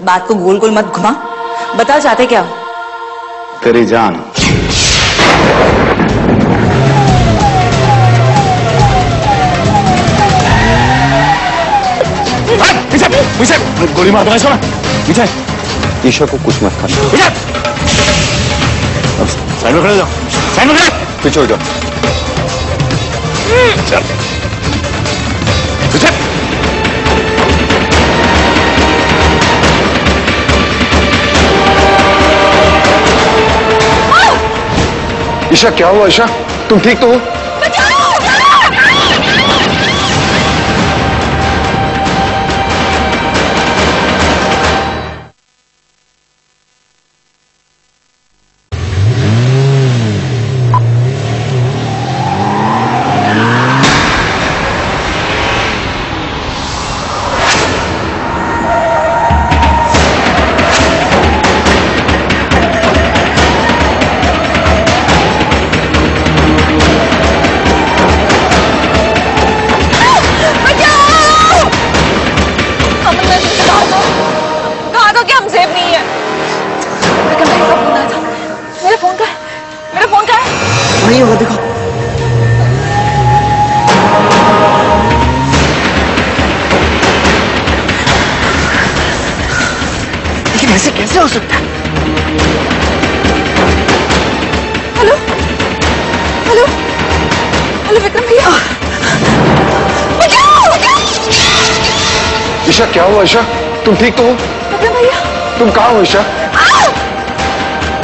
बात को गोल गोल मत घुमा, बता चाहते क्या? तेरी जान। विजय, गोली मार दूंगा इसको ना। विजय, ईशा को कुछ मत करना। विजय, साइड में खड़े जाओ, साइड में खड़े, पीछे हो जाओ। विजय, ईशा क्या हुआ? ईशा तुम ठीक तो हो? देखो लेकिन ऐसे कैसे हो सकता है? हेलो हेलो हेलो विक्रम भैया, ईशा क्या हुआ? ईशा तुम ठीक तो हो? विक्रम भैया तुम कहाँ हो? ईशा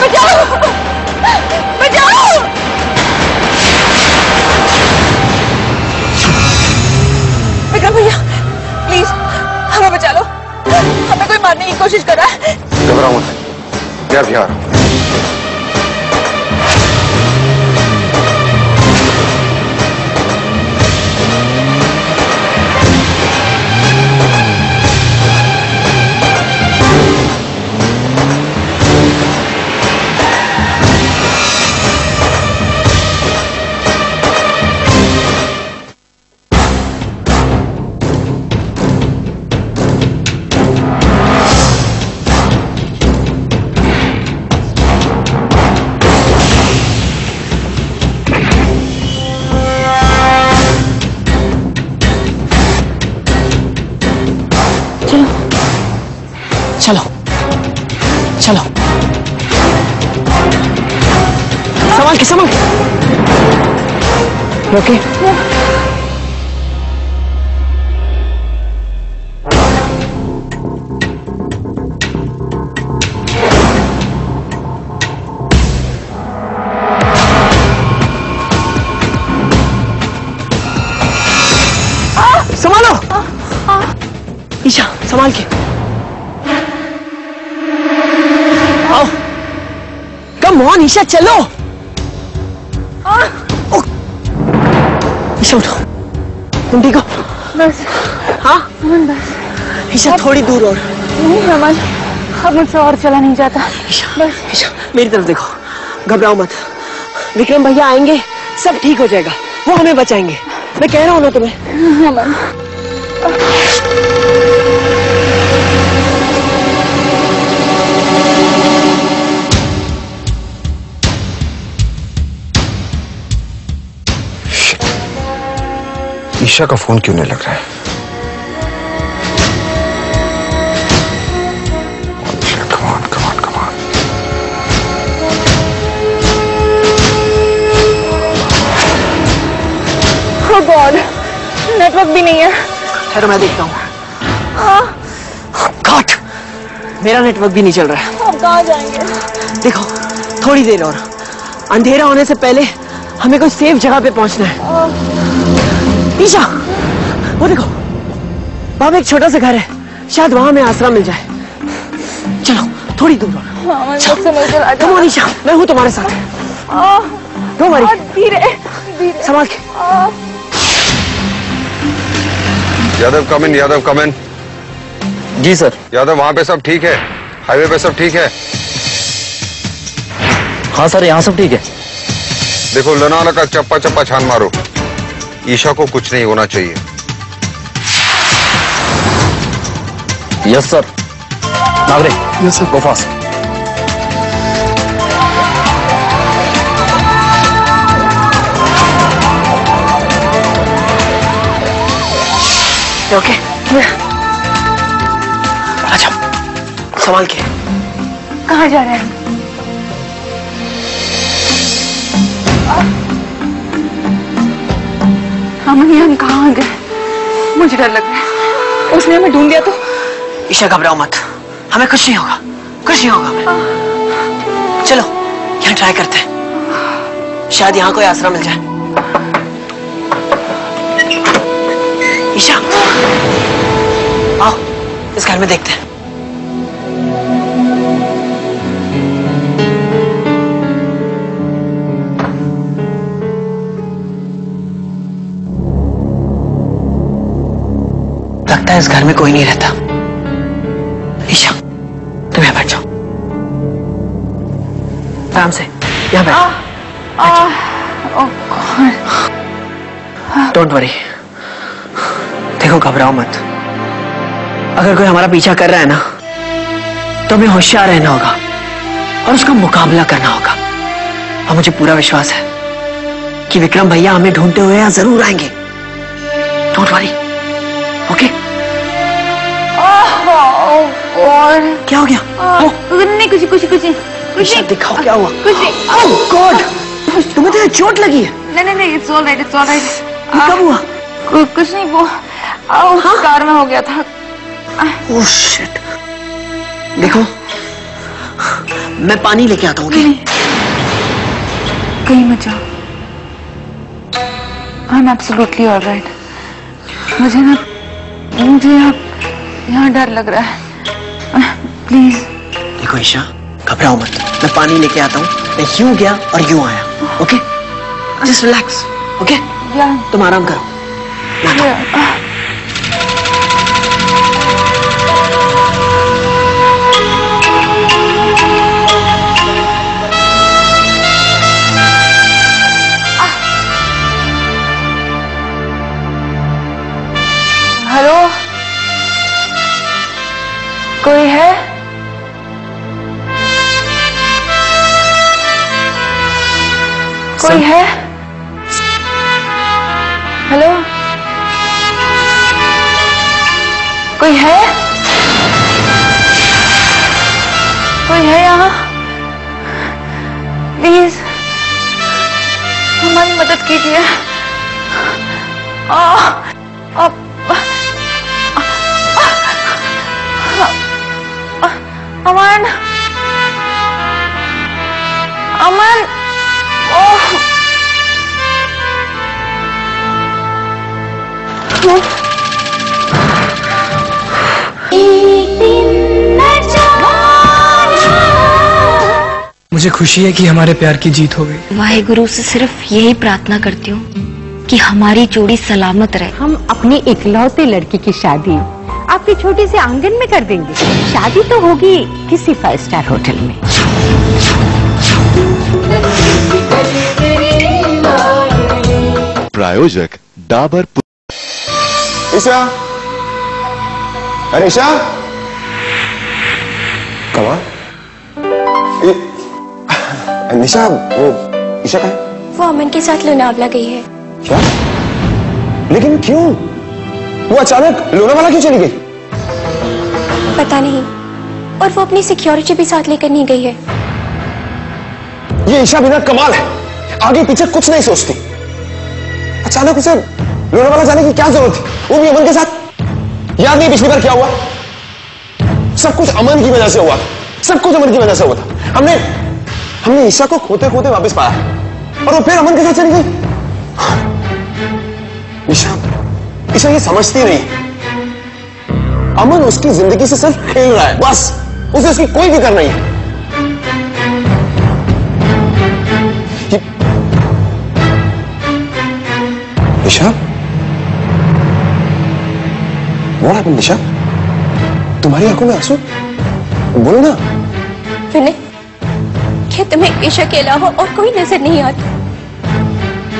बचाओ बचाओ। विक्रम भैया प्लीज हमें बचा लो, हमें कोई मारने की कोशिश कर रहा है। घबराओ मत, यार भी आ रहा हूं। चलो चलो, संभाल के संभाल के। ओके संभालो। ईशा संभाल के आओ। कम ऑन ईशा चलो। ईशा उठो, तुम ठीक हो? बस हाँ बस ईशा थोड़ी दूर और। नहीं रमन, अब मुझसे और चला नहीं जाता। ईशा बस ईशा मेरी तरफ देखो, घबराओ मत, विक्रम भैया आएंगे, सब ठीक हो जाएगा, वो हमें बचाएंगे, मैं कह रहा हूँ ना तुम्हें। रमन ईशा का फोन क्यों नहीं लग रहा है? Come on, come on, come on. Oh God, network भी नहीं है। ठहरो मैं देखता हूँ। काट, मेरा नेटवर्क भी नहीं चल रहा है। अब कहाँ जाएंगे? देखो थोड़ी देर और, अंधेरा होने से पहले हमें कोई सेफ जगह पे पहुंचना है। ईशा वो देखो, वहां एक छोटा सा घर है, शायद वहां में आसरा मिल जाए। चलो थोड़ी दूर और। कम ऑन ईशा, मैं हूं तुम्हारे साथ। डोंट वरी, धीरे धीरे संभाल के। यादव कम इन, यादव कम इन। जी सर। यादव वहां पे सब ठीक है? हाईवे पे सब ठीक है? हाँ सर, यहाँ सब ठीक है। देखो लोनावाला का चप्पा चप्पा छान मारो, ईशा को कुछ नहीं होना चाहिए। Yes sir. Nagare, yes sir. Go fast. Okay अच्छा संभाल के। कहाँ जा रहे हैं? हम कहाँ गए? मुझे डर लग रहा है। उसने हमें ढूंढ लिया तो? ईशा घबराओ मत, हमें कुछ नहीं होगा, कुछ नहीं होगा हमें। चलो यहाँ ट्राई करते हैं, शायद यहाँ कोई आसरा मिल जाए। ईशा आओ इस घर में देखते हैं। लगता है इस घर में कोई नहीं रहता। ईशा तुम यहाँ बैठ जाओ, आराम से यहाँ बैठ। डोंट वरी, देखो घबराओ मत। अगर कोई हमारा पीछा कर रहा है ना तो हमें होशियार रहना होगा और उसका मुकाबला करना होगा। और मुझे पूरा विश्वास है कि विक्रम भैया हमें ढूंढते हुए यहाँ जरूर आएंगे। Don't worry, okay? और क्या हो गया? नहीं कुछ ईशा दिखाओ क्या हुआ? कुछ नहीं। ओह गॉड, तुम्हें तो चोट लगी है। नहीं it's all right, it's all right. कब हुआ? कुछ नहीं, वो कार में हो गया था। ओह शिट, देखो मैं पानी लेके आता हूँ। कहीं मत जाओ। I am absolutely all right. मुझे यहाँ डर लग रहा है। प्लीज। देखो ईशा घबराओ मत, मैं पानी लेके आता हूँ। मैं यूं गया और यूं आया, ओके? Just relax, okay? तुम आराम करो। हेलो, कोई है? कोई है? हेलो, कोई है? कोई है यहाँ? प्लीज हमारी मदद कीजिए। अमन, अमन, ओह, मुझे खुशी है कि हमारे प्यार की जीत हो गई। वाहेगुरु से सिर्फ यही प्रार्थना करती हूँ कि हमारी जोड़ी सलामत रहे। हम अपनी इकलौते लड़की की शादी आपके छोटे से आंगन में कर देंगे। शादी तो होगी किसी 5 स्टार होटल में। प्रायोजक डाबर। ईशा, अरे ईशा, कमाल। निशा, वो ईशा कहाँ है? वो अमन के साथ लोनावला गई है। क्या? लेकिन क्यों? वो अचानक लोनावाला क्यों चली गई? पता नहीं, और वो अपनी सिक्योरिटी भी साथ लेकर नहीं गई है। ये ईशा बिना कमाल है, आगे पीछे कुछ नहीं सोचती। अचानक उसे लोनावाला जाने की क्या जरूरत थी, वो भी अमन के साथ? याद नहीं पिछली बार क्या हुआ? सब कुछ अमन की वजह से हुआ, सब कुछ अमन की वजह से हुआ था। हमने ईशा को खोते खोते वापस पाया और वो फिर अमन के साथ चली गई। ईशा ये समझती नहीं, अमन उसकी जिंदगी से सिर्फ खेल रहा है, बस। उसे उसकी कोई फिक्र नहीं है। ईशा, What happened, निशा? तुम्हारी आंखों में आंसू? बोलो ना। विनय, क्या तुम्हें ईशा के अलावा और कोई नजर नहीं आता?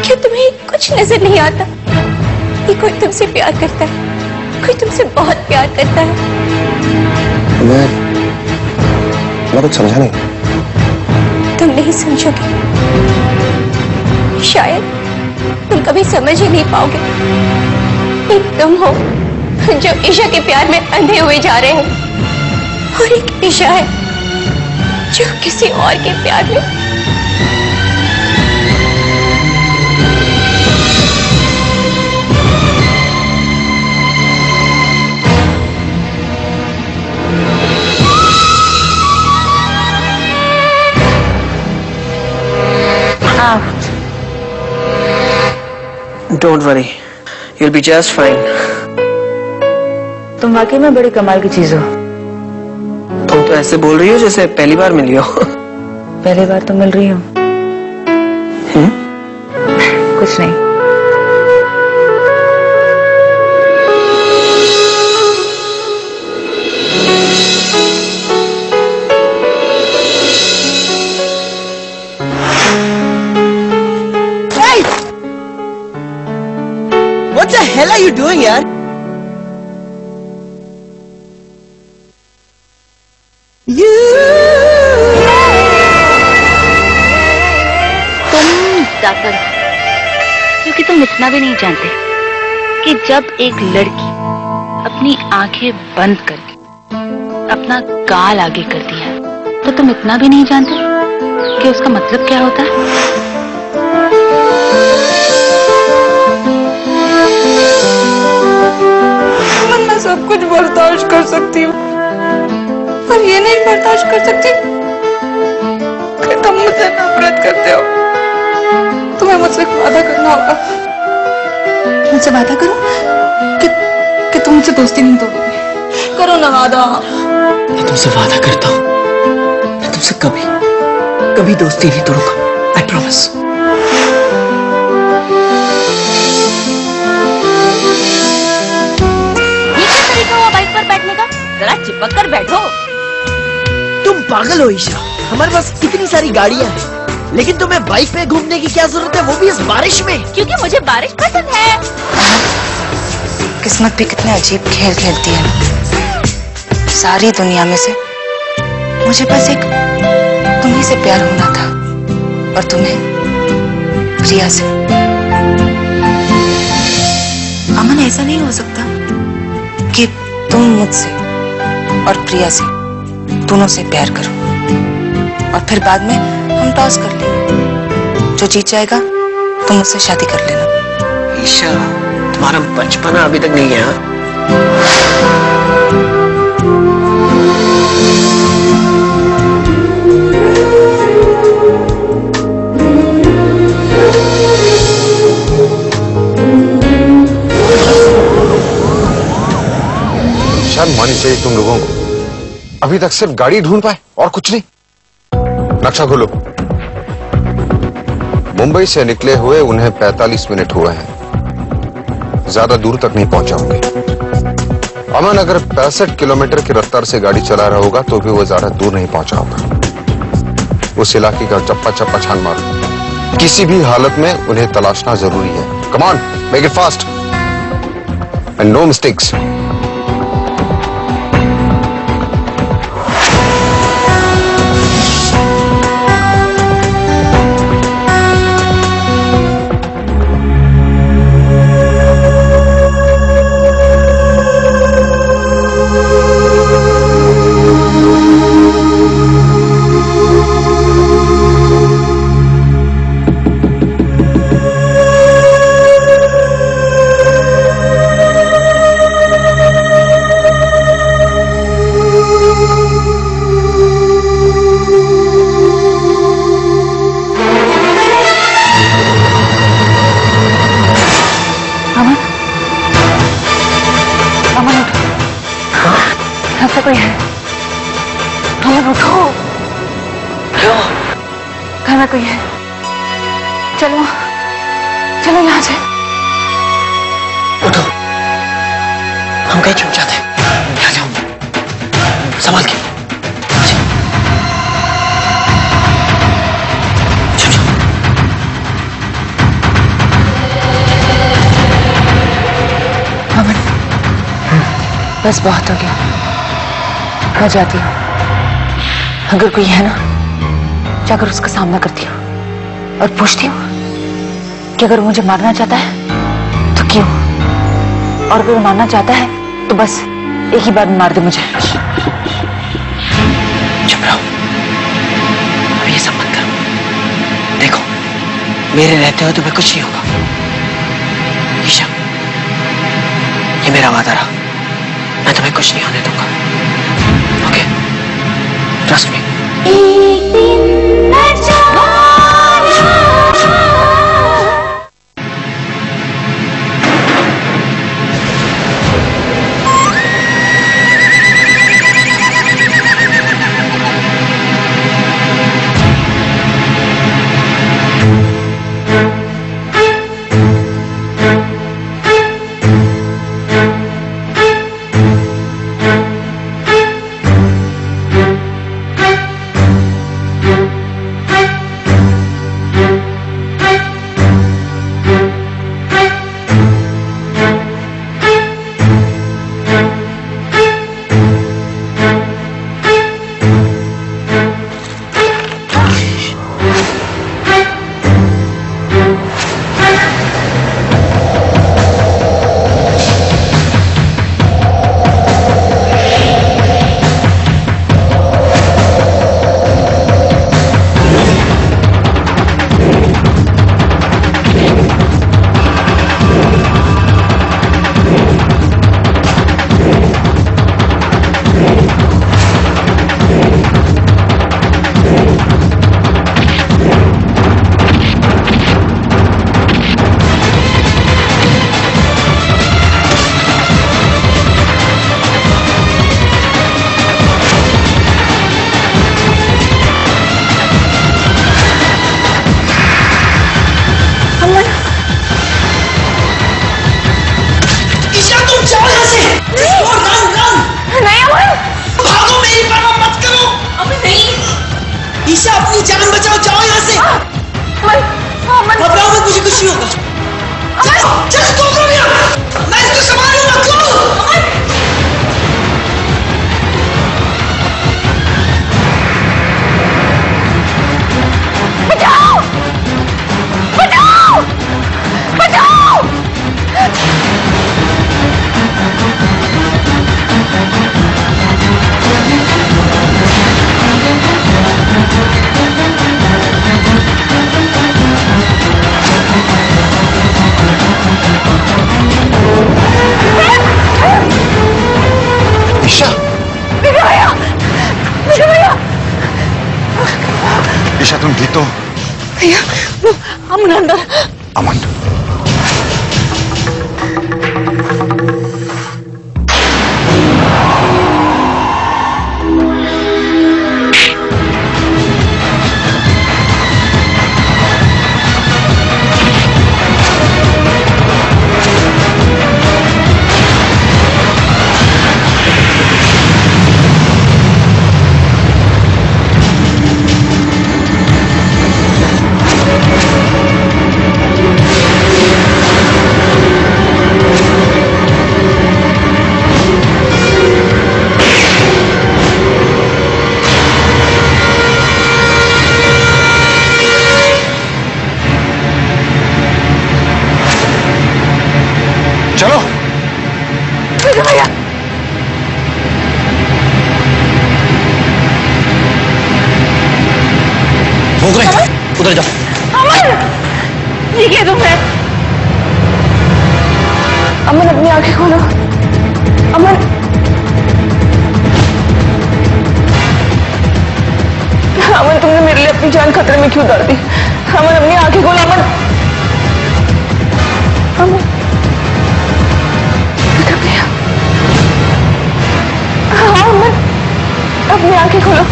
क्या तुम्हें कुछ नजर नहीं आता कि कोई तुमसे प्यार करता है, कोई तुमसे बहुत प्यार करता है? मैं कुछ समझा नहीं। तुम नहीं समझोगे, शायद तुम कभी समझ ही नहीं पाओगे। एक तुम हो जो ईशा के प्यार में अंधे हुए जा रहे हो, और एक ईशा है जो किसी और के प्यार में। Don't worry, you'll be just fine. तुम वाकई में बड़ी कमाल की चीज हो। तुम तो ऐसे बोल रही हो जैसे पहली बार मिली हो। पहली बार तो मिल रही हूँ। कुछ नहीं। What the hell are you doing, यार? तुम जाकर, क्योंकि तुम इतना भी नहीं जानते कि जब एक लड़की अपनी आंखें बंद करके अपना गाल आगे करती है, तो तुम इतना भी नहीं जानते कि उसका मतलब क्या होता है। मैं सब कुछ बर्दाश्त कर सकती हूँ, पर ये नहीं बर्दाश्त कर सकती कि तुम मुझसे नफरत करते हो। तुम्हें मुझसे वादा करना होगा। मुझसे वादा करो कि तुम मुझसे दोस्ती नहीं तोड़ोगे। करो ना वादा। मैं तुमसे वादा करता हूँ, मैं तुमसे कभी दोस्ती नहीं तोड़ूंगा। I promise. बाइक पर बैठने का जरा चिपक कर बैठो। तुम पागल हो ईशा, हमारे पास इतनी सारी गाड़ियां हैं, लेकिन तुम्हें बाइक पे घूमने की क्या जरूरत है, वो भी इस बारिश में? क्योंकि मुझे बारिश पसंद है। किस्मत भी कितने अजीब खेल खेलती है। सारी दुनिया में से मुझे बस एक तुम्ही से प्यार होना था, और तुम्हें प्रिया से। अमन, ऐसा नहीं हो सकता कि तुम मुझसे और प्रिया से दोनों से प्यार करो और फिर बाद में हम टॉस कर लेंगे। जो जीत जाएगा तुम मुझसे शादी कर लेना। ईशा, तुम्हारा बचपना अभी तक नहीं गया। शर्म आनी चाहिए तुम लोगों को। अभी तक सिर्फ गाड़ी ढूंढ पाए और कुछ नहीं। नक्शा खोलो। मुंबई से निकले हुए उन्हें 45 मिनट हुए हैं। ज्यादा दूर तक नहीं पहुंचा होंगे। अमन अगर 65 किलोमीटर की रफ्तार से गाड़ी चला रहा होगा तो भी वो ज्यादा दूर नहीं पहुंचा होगा। उस इलाके का चप्पा चप्पा छान मारो। किसी भी हालत में उन्हें तलाशना जरूरी है। Come on, make it fast and no mistakes. कोई है? अमन उठो। क्यों? घर में कोई है। चलो चलो यहाँ से। उठो, हम कहीं छूट जाते हैं। यहाँ जाओ, संभाल के। अमन, बस बहुत हो गया, मैं जाती हूँ। अगर कोई है ना, जाकर उसका सामना करती हूँ और पूछती हूँ कि अगर वो मुझे मारना चाहता है तो क्यों, और अगर वो मारना चाहता है तो बस एक ही बार में मार दे मुझे। चुप रहो, अब ये सब मत करो। देखो, मेरे रहते हुए तुम्हें कुछ नहीं होगा। ईशा, ये मेरा वादा रहा, मैं तुम्हें कुछ नहीं होने दूंगा। Okay, trust me. ईशा, अपनी जान बचाओ, जाओ यहाँ से। घबराओ मत, मुझे कुछ नहीं होगा। चलो चलो, तुम करो यहाँ, मैं इसको संभालूंगा। बचाओ बचाओ बचाओ। ईशा, ईशा तुम ठीक तो? भैया, वो अमन अंदर। अमन, चलो भैया। भोग रहे, उधर जाओ। अमन, ये क्या तुम है? अमन, अपनी आंखें खोलो। अमन, अमन, तुमने मेरे लिए अपनी जान खतरे में क्यों डाल दी? अमन, अपनी आंखें खोलो। अमन, अमन, भैया। हाँ अमन, अपनी आंखें खोलो।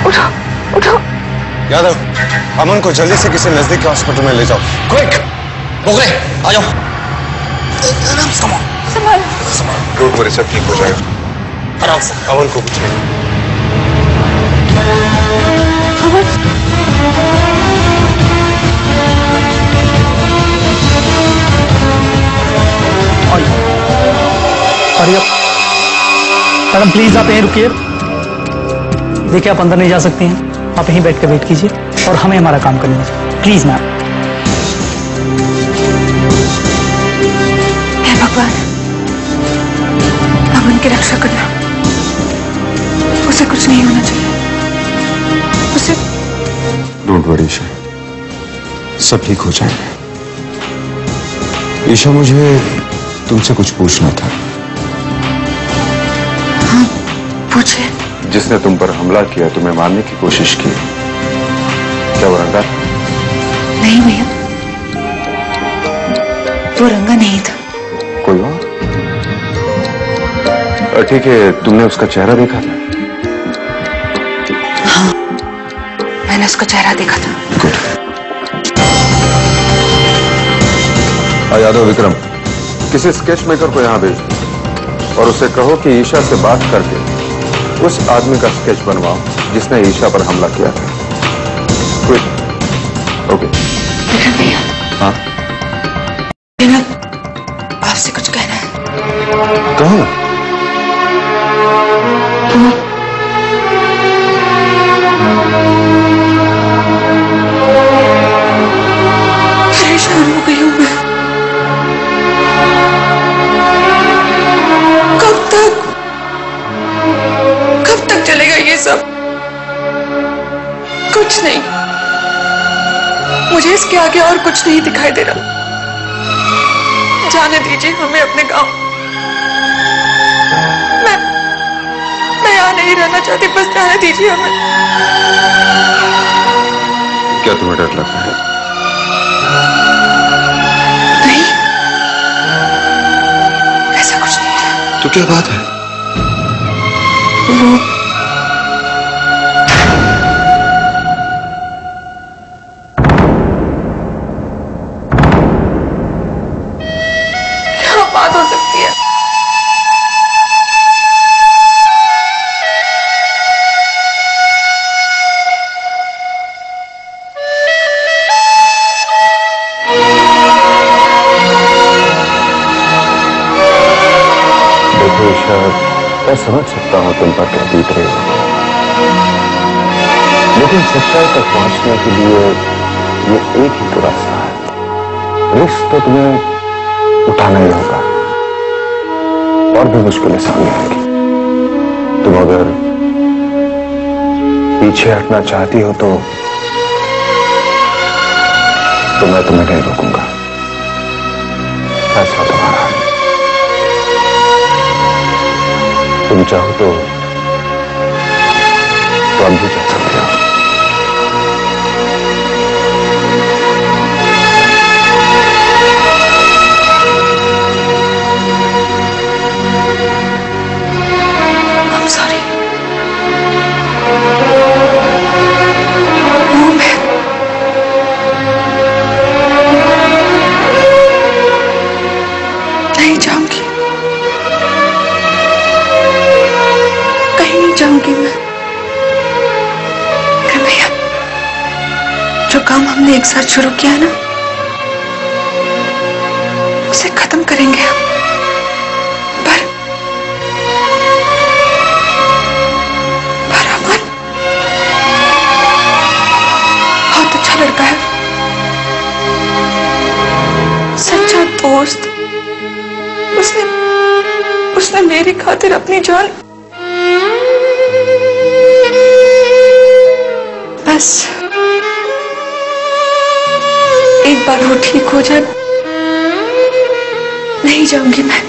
उठो उठो। यादव, अमन को जल्दी से किसी नजदीक के हॉस्पिटल में ले जाओ, क्विक। भोग रहे, आ जाओ। संभाल। डोंट वरी, सब ठीक हो जाएगा। आराम से। अमन को कुछ नहीं। अमन, मैडम प्लीज आप यहीं रुकिए। देखिए आप अंदर नहीं जा सकती हैं, आप यहीं बैठ कर वेट कीजिए और हमें हमारा काम करने दीजिए प्लीज मैम। हे भगवान, अब उनकी रक्षा करना, उसे कुछ नहीं होना चाहिए, उसे। डोंट वरी ईशा, सब ठीक हो जाएगा। ईशा, मुझे तुमसे कुछ पूछना था। हाँ, पूछे। जिसने तुम पर हमला किया, तुम्हें मारने की कोशिश की, क्या वो रंगा? नहीं भैया, वो रंगा नहीं था। कोई और? ठीक है, तुमने उसका चेहरा देखा था? हाँ, मैंने उसका चेहरा देखा था। गुड। यादव विक्रम, किसी स्केच मेकर को यहां भेज और उसे कहो कि ईशा से बात करके उस आदमी का स्केच बनवाओ जिसने ईशा पर हमला किया था। गुड। ओके। विक्रम भैया। हाँ, आपसे कुछ कहना है। कहो ना। परेशान हो गई हूं मैं। कब तक चलेगा ये सब? कुछ नहीं, मुझे इसके आगे और कुछ नहीं दिखाई दे रहा। जाने दीजिए हमें अपने गांव। मैं यहाँ नहीं रहना चाहती, बस जाने दीजिए हमें। क्या तुम्हें डर लगता है? नहीं, ऐसा कुछ नहीं है। तो क्या बात है? क्या बात हो सकती है? देखो ईशा, मैं समझ सकता हूं तुम पर क्या बीत रही हो, लेकिन सच्चाई तक पहुंचने के लिए ये एक ही तो रास्ता है। रिस्क तो तुम्हें उठाना ही होगा और भी मुश्किलें सामने आएंगी। तुम अगर पीछे हटना चाहती हो तो मैं तुम्हें नहीं रोकूंगा। फैसला तुम्हारा है। तुम चाहो तो अब भी जा सकते हो। I'm sorry. नहीं जाऊंगी, कहीं नहीं जाऊंगी मैं। भैया, जो काम हमने एक साथ शुरू किया है ना, उसे खत्म करेंगे हम। पर अमन बहुत अच्छा लड़का है, सच्चा दोस्त। उसने मेरी खातिर अपनी जान। बस एक बार वो ठीक हो जाए, नहीं जाऊंगी मैं।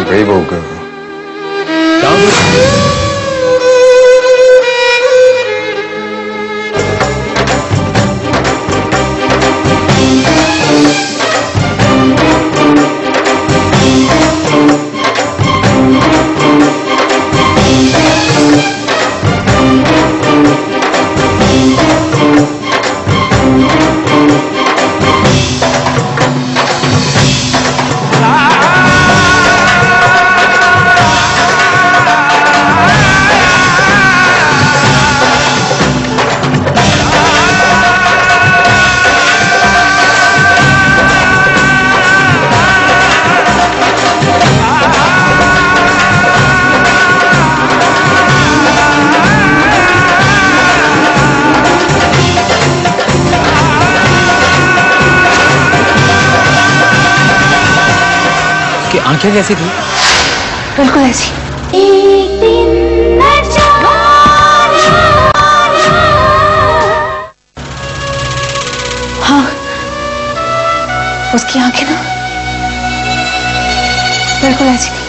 गई वो गई। आंखें कैसी थी? बिल्कुल ऐसी। हाँ, उसकी आंखें ना बिल्कुल ऐसी थी।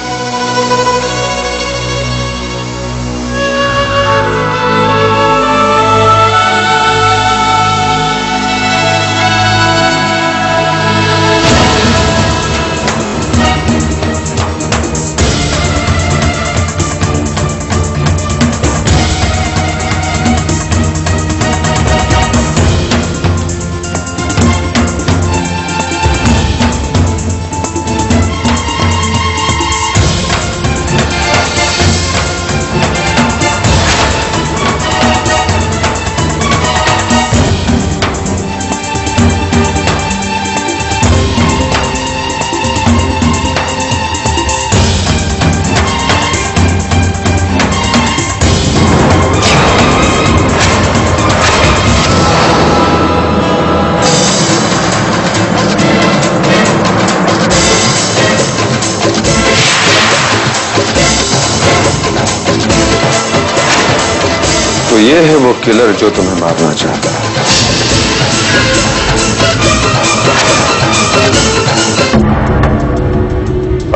तो ये है वो किलर जो तुम्हें मारना चाहता है।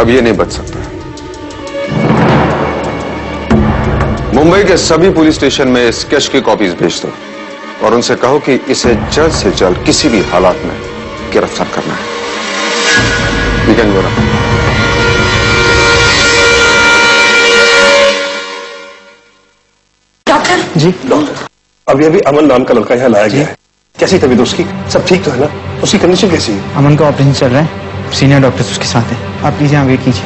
अब ये नहीं बच सकता। मुंबई के सभी पुलिस स्टेशन में इस स्केच की कॉपीज भेज दो और उनसे कहो कि इसे जल्द से जल्द किसी भी हालात में गिरफ्तार करना है। You can go now. जी डॉक्टर, अभी अमन नाम का लड़का यहाँ लाया गया है। कैसी तबीयत उसकी? सब ठीक तो है ना? उसकी कंडीशन कैसी है? अमन का ऑपरेशन चल रहा है, सीनियर डॉक्टर्स उसके साथ हैं। आप प्लीज यहाँ वेट कीजिए।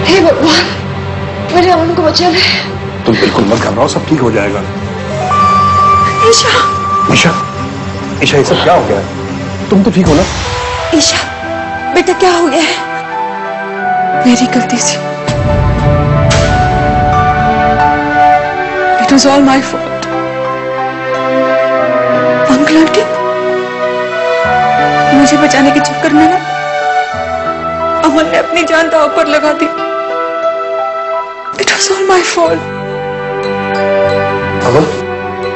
हे भगवान, मेरे अमन को बचा ले। तुम बिल्कुल मत घबराओ, सब ठीक हो जाएगा। ईशा, ईशा, ईशा, ये सब क्या हो गया है? तुम तो ठीक हो ना? ईशा, बेटा क्या हो गया है? मेरी गलती थी। It was all my fault. Uncle aunty, मुझे बचाने के चक्कर में ना अमन ने अपनी जान दांव पर लगा दी। It was all my fault. Aman,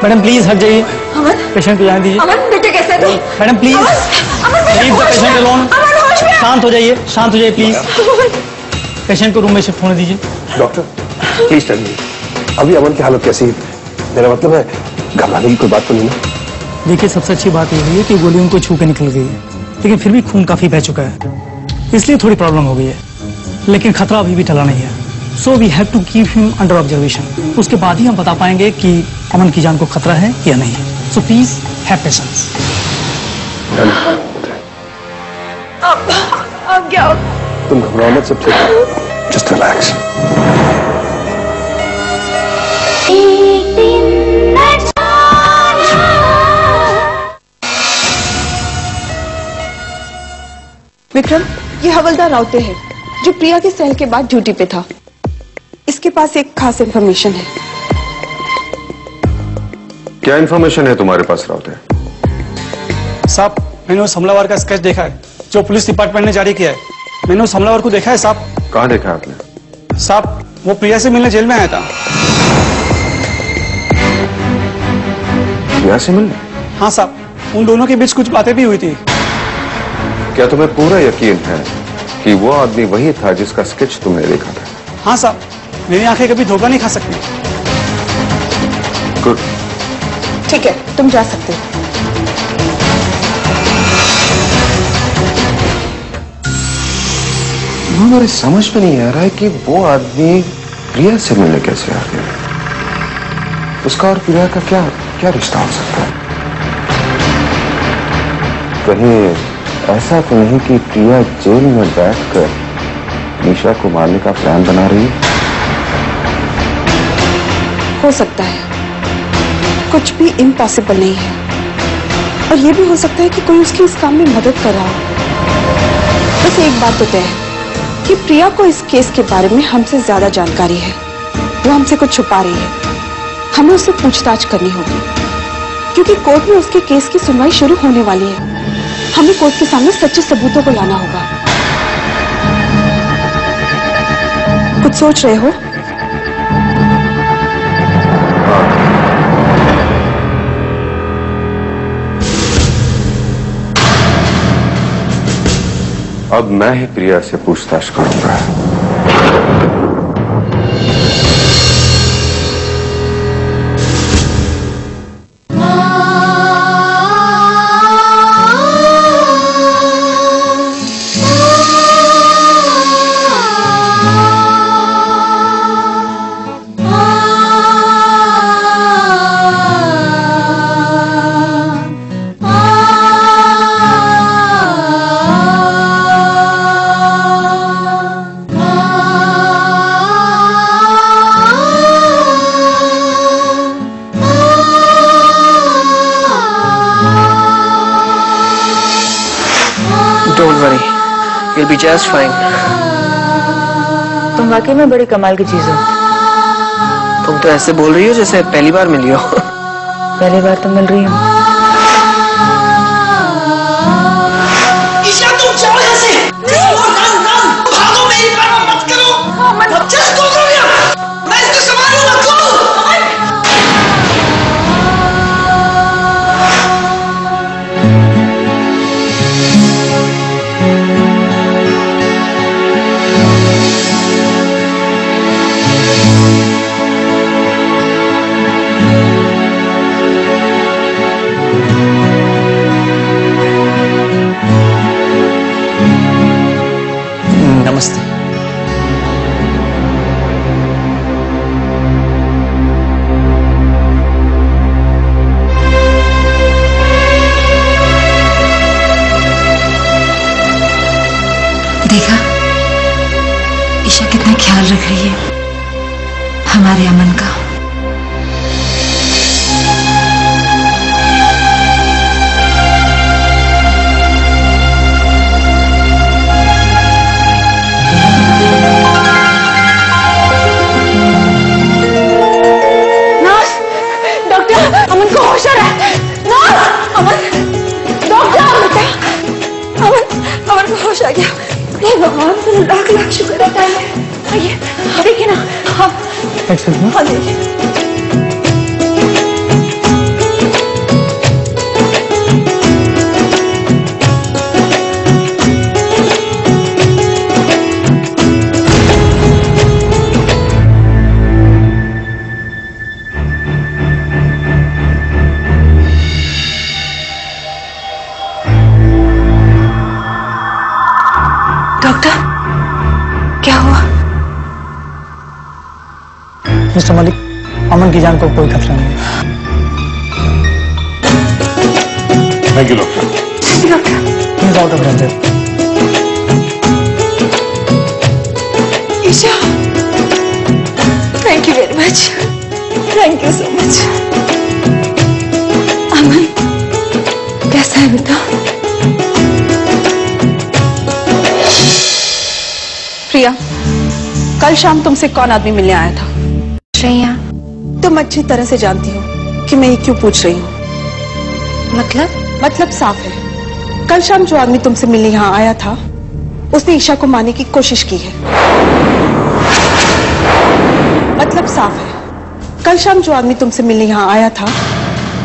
madam please हट जाइए। अमन, पेशेंट को जाने दीजिए। अमन बेटे कैसे है तू? Madam please leave the patient alone. शांत हो जाइए, शांत हो जाइए प्लीज। पेशेंट को रूम में शिफ्ट होने दीजिए। डॉक्टर प्लीज टेल मी, अभी अमन की हालत कैसी है? मेरा मतलब है घबराने की कोई बात तो नहीं ना? देखिए, सबसे अच्छी बात यह है कि गोली उनको छू के निकल गई है, लेकिन फिर भी खून काफी बह चुका है, इसलिए थोड़ी प्रॉब्लम हो गई है, लेकिन खतरा अभी भी टला नहीं है। So we have to keep him under observation. उसके बाद ही हम बता पाएंगे कि अमन की जान को खतरा है या नहीं। So please have patience. अब क्या हो? तुम घबराओ मत, सब ठीक है। Just relax. विक्रम, ये हवलदार राउते है जो प्रिया के सेल के बाद ड्यूटी पे था। इसके पास एक खास इंफॉर्मेशन है। क्या इंफॉर्मेशन है तुम्हारे पास राउते? साहब, मैंने उस हमलावर का स्केच देखा है जो पुलिस डिपार्टमेंट ने जारी किया है। मैंने उस हमलावर को देखा है साहब। कहाँ देखा आपने? साहब, वो प्रिया से मिलने जेल में आया था। प्रिया से मिलने? हाँ साहब, उन दोनों के बीच कुछ बातें भी हुई थी। क्या तुम्हें पूरा यकीन है कि वो आदमी वही था जिसका स्केच तुमने देखा था? हाँ साहब, मेरी आंखें कभी धोखा नहीं खा सकती। गुड। ठीक है, तुम जा सकते हो। हमारे समझ में नहीं आ रहा है कि वो आदमी प्रिया से मिलने कैसे आ गया। उसका और प्रिया का क्या क्या रिश्ता हो सकता है? कहीं ऐसा तो नहीं कि प्रिया जेल में बैठकर निशा को मारने का प्लान बना रही है? हो सकता है, कुछ भी इम्पॉसिबल नहीं है। और ये भी हो सकता है कि कोई उसकी इस काम में मदद कर रहा हो। बस एक बात तो तय है कि प्रिया को इस केस के बारे में हमसे ज्यादा जानकारी है। वो हमसे कुछ छुपा रही है। हमें उससे पूछताछ करनी होगी, क्योंकि कोर्ट में उसके केस की सुनवाई शुरू होने वाली है। हमें कोर्ट के सामने सच्चे सबूतों को लाना होगा। कुछ सोच रहे हो? अब मैं ही प्रिया से पूछताछ करूंगा। Don't worry, you'll be just fine. तुम वाकई में बड़ी कमाल की चीज हो। तुम तो ऐसे बोल रही हो जैसे पहली बार मिली हो। पहली बार तो मिल रही हूँ। ईशा तुम जाओ यहाँ से। भागो, मेरी बात मत करो। Just go from here. मैं इसको संभालूंगा। Go. नमस्ते। देखा ईशा कितना ख्याल रख रही है हमारे अमन का। अमन को होश आ रहा है। अमन, डॉक्टर बेटा, अमन को होश आ गया। हे भगवान, तुम लाख लाख शुक्र अदा है। आइए देखिए ना। हाँ हाँ देखिए। डॉक्टर क्या हुआ? मिस्टर मलिक, अमन की जान को कोई खतरा नहीं। Thank you doctor. He is out of danger. Isha, thank you very much. Thank you so much. Aman कैसा है बेटा? प्रिया, कल शाम तुमसे कौन आदमी मिलने आया था? श्रेया। तुम अच्छी तरह से जानती हो कि मैं ये क्यों पूछ रही हूँ। मतलब साफ है। कल शाम जो आदमी तुमसे मिलने यहाँ आया था उसने ईशा को मारने की कोशिश की है। मतलब साफ है। कल शाम जो आदमी तुमसे मिलने यहाँ आया था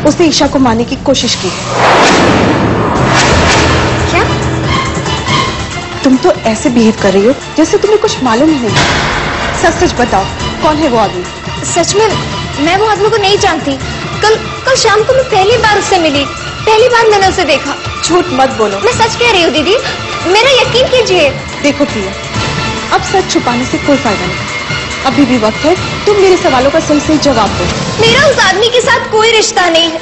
उसने ईशा को मारने की कोशिश की है। क्या? तुम तो ऐसे बिहेव कर रही हो जैसे तुम्हें कुछ मालूम ही नहीं। सच सच बताओ, कौन है वो आदमी? सच में मैं वो आदमी को नहीं जानती। कल शाम को मैं पहली बार उससे मिली। पहली बार मैंने उसे देखा। झूठ मत बोलो। मैं सच कह रही हूँ दीदी, मेरा यकीन कीजिए। देखो प्रिया, अब सच छुपाने से कोई फायदा नहीं। अभी भी वक्त है, तुम मेरे सवालों का सही सही जवाब दो। मेरा उस आदमी के साथ कोई रिश्ता नहीं है।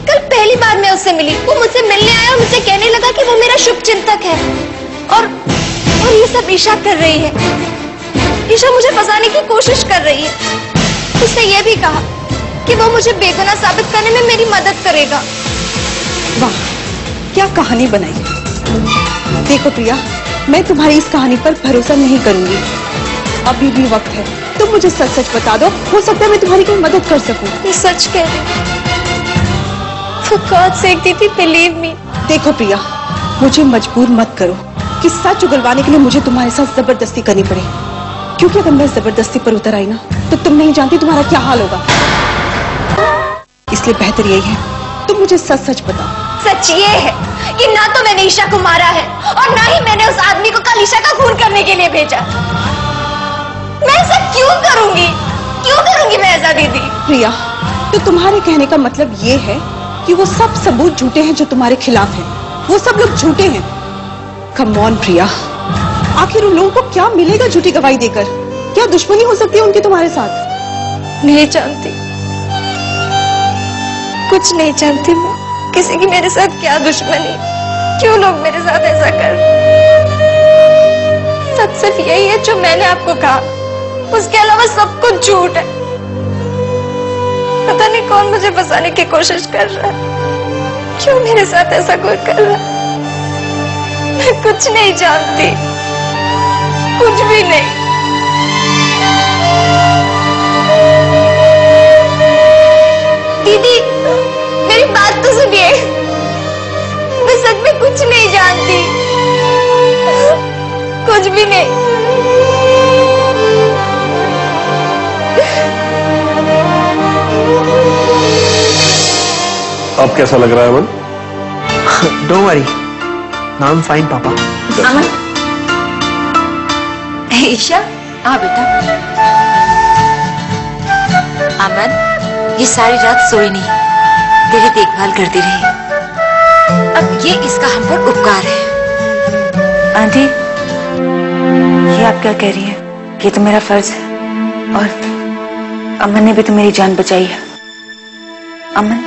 कल पहली बार मैं उससे मिली। वो मुझसे मिलने आया और मुझसे कहने लगा कि वो मेरा शुभ चिंतक है और ये सब ईशा कर रही है। ईशा मुझे फंसाने की कोशिश कर रही है। उसने ये भी कहा कि वो मुझे बेगुनाह साबित करने में मेरी मदद करेगा। वाह, क्या कहानी बनाई है। देखो प्रिया, मैं तुम्हारी इस कहानी पर भरोसा नहीं करूंगी। अभी भी वक्त है, तुम मुझे सच सच बता दो। हो सकता है मैं तुम्हारी कोई मदद कर सकूं। मैं सच कह रही हूँ। For God's sake, दीदी, believe me. देखो प्रिया, मुझे मजबूर मत करो कि सच उगलवाने के लिए मुझे तुम्हारे साथ जबरदस्ती करनी पड़े, क्योंकि अगर मैं जबरदस्ती पर उतर आई ना तो तुम नहीं जानती तुम्हारा क्या हाल होगा। इसलिए बेहतर यही है तुम मुझे सच सच बताओ। सच ये है कि ना तो मैंने ईशा को मारा है और ना ही मैंने उस आदमी को कल ईशा का खून करने के लिए भेजा। मैं ऐसा क्यों करूंगी मैं ऐसा दीदी? प्रिया, तो तुम्हारे कहने का मतलब ये है कि वो सब सबूत झूठे हैं जो तुम्हारे खिलाफ हैं, वो सब लोग झूठे हैं। कम ऑन प्रिया, आखिर उन लोगों को क्या मिलेगा झूठी गवाही देकर? क्या दुश्मनी हो सकती है उनकी तुम्हारे साथ? नहीं जानती, कुछ नहीं जानती मैं किसी की मेरे साथ क्या दुश्मनी, क्यों लोग मेरे साथ ऐसा कर। सच सिर्फ यही है जो मैंने आपको कहा, उसके अलावा सब कुछ झूठ है। पता नहीं कौन मुझे फंसाने की कोशिश कर रहा है, क्यों मेरे साथ ऐसा कोई कर रहा है। मैं कुछ नहीं जानती, कुछ भी नहीं। दीदी मेरी बात तो सुनिए, मैं सच में कुछ नहीं जानती, कुछ भी नहीं। अब कैसा लग रहा है Aman? Don't worry, now I am fine papa. Aman, Isha आ बेटा। अमन ये सारी रात सोई नहीं, तेरी देखभाल करती रही। अब ये इसका हम पर उपकार है। आंटी, ये आप क्या कह रही है? ये तो मेरा फर्ज है, और अमन ने भी तो मेरी जान बचाई है। अमन,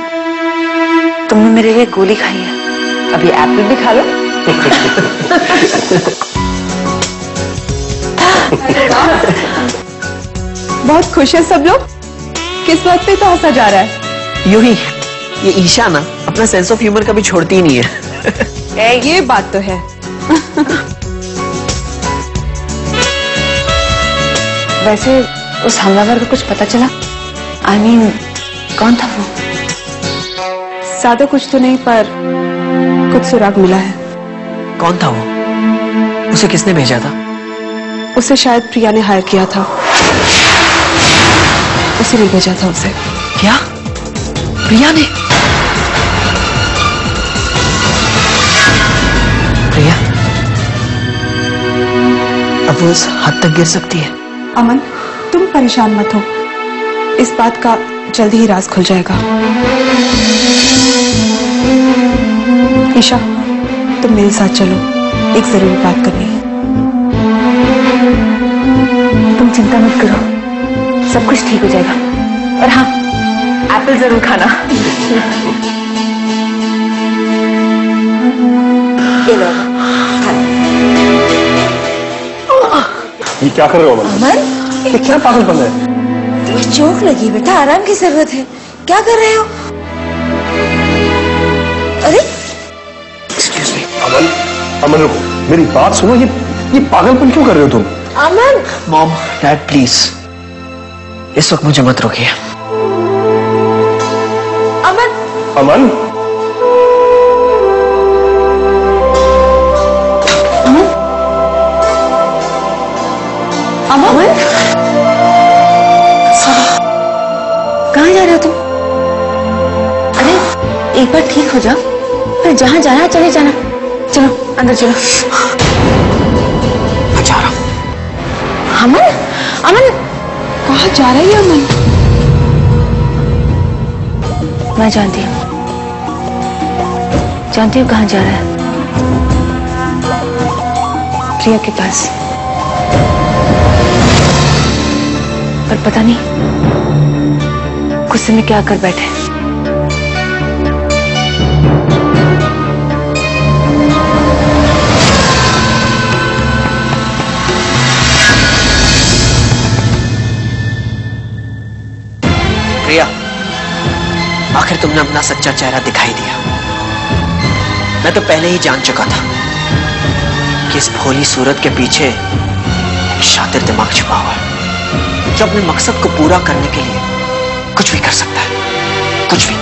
तुमने मेरे लिए गोली खाई है, अभी एप्पल भी खा लो। बहुत खुश है सब लोग। किस बात पे तो हंसा जा रहा है? यूं ही, ये ईशा ना अपना सेंस ऑफ ह्यूमर कभी छोड़ती ही नहीं है। ये बात तो है। वैसे उस हमलावर का कुछ पता चला? I mean, कौन था वो? ज्यादा कुछ तो नहीं, पर कुछ सुराग मिला है। कौन था वो? उसे किसने भेजा था? उसे शायद प्रिया ने हायर किया था। उसे नहीं भेजा था उसे। क्या? प्रिया ने? प्रिया अब वो उस हद तक गिर सकती है? अमन, तुम परेशान मत हो, इस बात का जल्दी ही राज खुल जाएगा। ईशा, तुम मेरे साथ चलो, एक जरूरी बात करनी है। तुम चिंता मत करो, सब कुछ ठीक हो जाएगा। और हाँ, एप्पल जरूर खाना। ये लो, ये क्या कर रहे हो अमन? ये क्या पागलपन है? तुम्हें चोट लगी बेटा, आराम की जरूरत है। क्या कर रहे हो? अरे एक्सक्यूज मी। अमन, अमन रुको, मेरी बात सुनो। ये पागलपन क्यों कर रहे हो तुम? अमन। मॉम, डैड प्लीज इस वक्त मुझे मत रोकिए। अमन। अमन, अमन, कहाँ जा रहे हो तुम? अरे एक बार ठीक हो जाओ, फिर जहाँ जाना है चले जाना। चलो अंदर चलो। मैं जा रहा हूँ। अमन, अमन कहाँ जा रही है अमन? मैं जानती हूँ कहाँ जा रहा है। प्रिया के पास। पर पता नहीं गुस्से में क्या कर बैठे। प्रिया, आखिर तुमने अपना सच्चा चेहरा दिखाई दिया। मैं तो पहले ही जान चुका था कि इस भोली सूरत के पीछे एक शातिर दिमाग छुपा हुआ है जो अपने मकसद को पूरा करने के लिए कुछ भी कर सकता है, कुछ भी।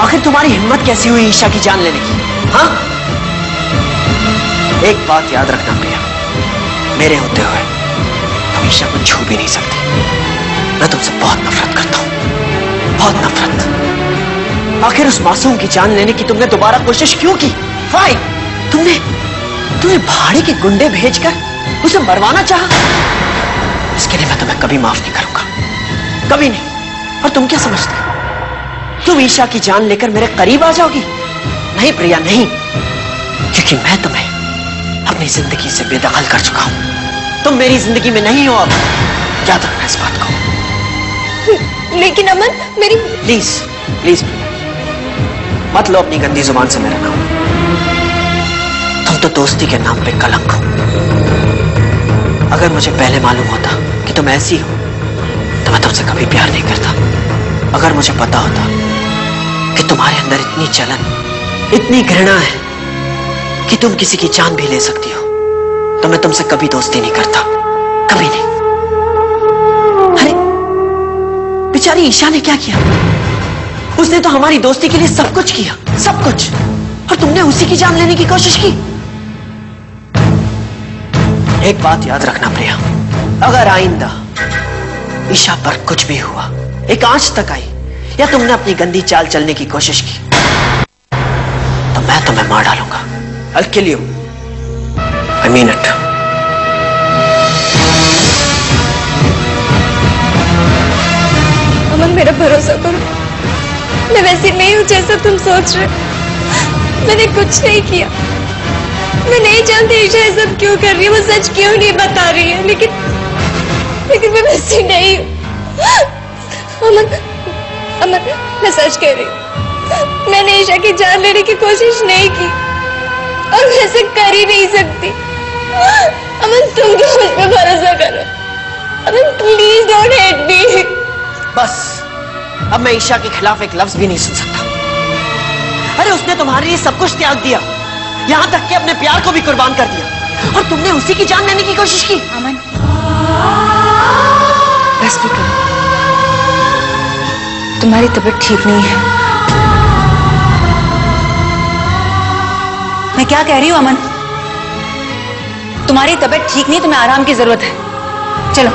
आखिर तुम्हारी हिम्मत कैसी हुई ईशा की जान लेने की? हाँ, एक बात याद रखना प्रिया, मेरे होते हुए तुम ईशा को छू भी नहीं सकती। मैं तुमसे बहुत नफरत करता हूं, बहुत नफरत। आखिर उस मासूम की जान लेने की तुमने दोबारा कोशिश क्यों की? वाई? तुमने भाड़े के गुंडे भेजकर उसे मरवाना चाहा। इसके लिए मैं तुम्हें कभी माफ नहीं करूंगा, कभी नहीं। और तुम क्या समझते हो तुम ईशा की जान लेकर मेरे करीब आ जाओगी? नहीं प्रिया, नहीं, क्योंकि मैं तुम्हें अपनी जिंदगी से बेदखल कर चुका हूं। तुम मेरी जिंदगी में नहीं हो अब, याद रखना इस बात को। लेकिन अमन, मेरी प्लीज प्लीज प्रिया, मत लो अपनी गंदी जुबान से मेरा नाम। तुम तो दोस्ती के नाम पे कलंक हो। अगर मुझे पहले मालूम होता कि तुम ऐसी हो तो मैं तुमसे कभी प्यार नहीं करता। अगर मुझे पता होता कि तुम्हारे अंदर इतनी जलन, इतनी घृणा है कि तुम किसी की जान भी ले सकती हो, तो मैं तुमसे कभी दोस्ती नहीं करता, कभी नहीं। अरे बेचारी ईशा ने क्या किया? उसने तो हमारी दोस्ती के लिए सब कुछ किया, सब कुछ, और तुमने उसी की जान लेने की कोशिश की। एक बात याद रखना प्रिया, अगर आइंदा ईशा पर कुछ भी हुआ, एक आंच तक आई, या तुमने अपनी गंदी चाल चलने की कोशिश की, तो मैं तुम्हें मार डालूंगा। I'll kill you. I mean it. अमन, मेरा भरोसा करो, मैं वैसी नहीं हूँ जैसा तुम सोच रहे। मैंने कुछ नहीं किया। मैं नहीं जानती ईशा ये सब क्यों कर रही है, वो सच क्यों नहीं बता रही है, लेकिन मैं वैसी नहीं हूँ। अमन, मैं सच कह रही हूँ, मैंने ईशा की जान लेने की कोशिश नहीं की और मैं ऐसे कर ही नहीं सकती। अमन, तुम तो मुझ पे भरोसा करो। अमन, प्लीज डोंट हेट मी। बस अब मैं ईशा के खिलाफ एक लफ्ज भी नहीं सुन सकता। अरे उसने तुम्हारे लिए सब कुछ त्याग दिया, यहां तक कि अपने प्यार को भी कुर्बान कर दिया, और तुमने उसी की जान लेने की कोशिश की। अमन, बस भी करो, तुम्हारी तबीयत ठीक नहीं है। मैं क्या कह रही हूं अमन? तुम्हारी तबीयत ठीक नहीं, तुम्हें आराम की जरूरत है। चलो।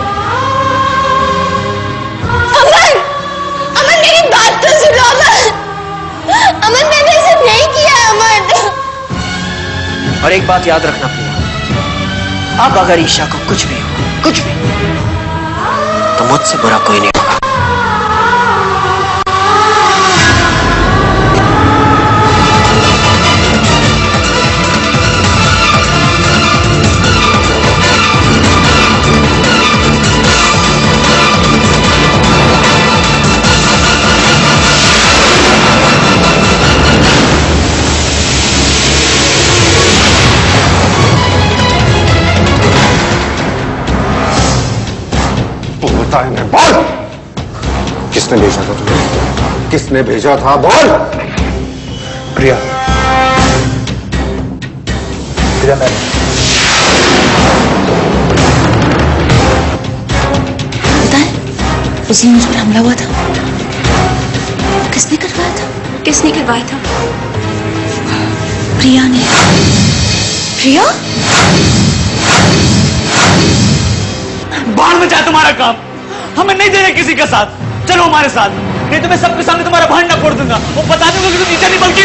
अमन, मेरी बात तो सुनो। अमन, मैंने ऐसा नहीं किया। अमन, और एक बात याद रखना प्रिया, अब अगर ईशा को कुछ भी हो, कुछ भी, तो मुझसे बुरा कोई नहीं होगा। बोल, किसने भेजा था तुम्हें? किसने भेजा था? बोल। प्रिया, मैंने। पता है उस दिन मुझ पर हमला हुआ था, किसने करवाया था? किसने करवाया था? प्रिया ने। प्रिया? बाहर में जाए तुम्हारा काम, हमें नहीं देना किसी के साथ। चलो हमारे साथ, नहीं तो मैं सबके सामने तुम्हारा भांडा फोड़ दूंगा, वो बता दूंगा कि तुम नीचे नहीं बल्कि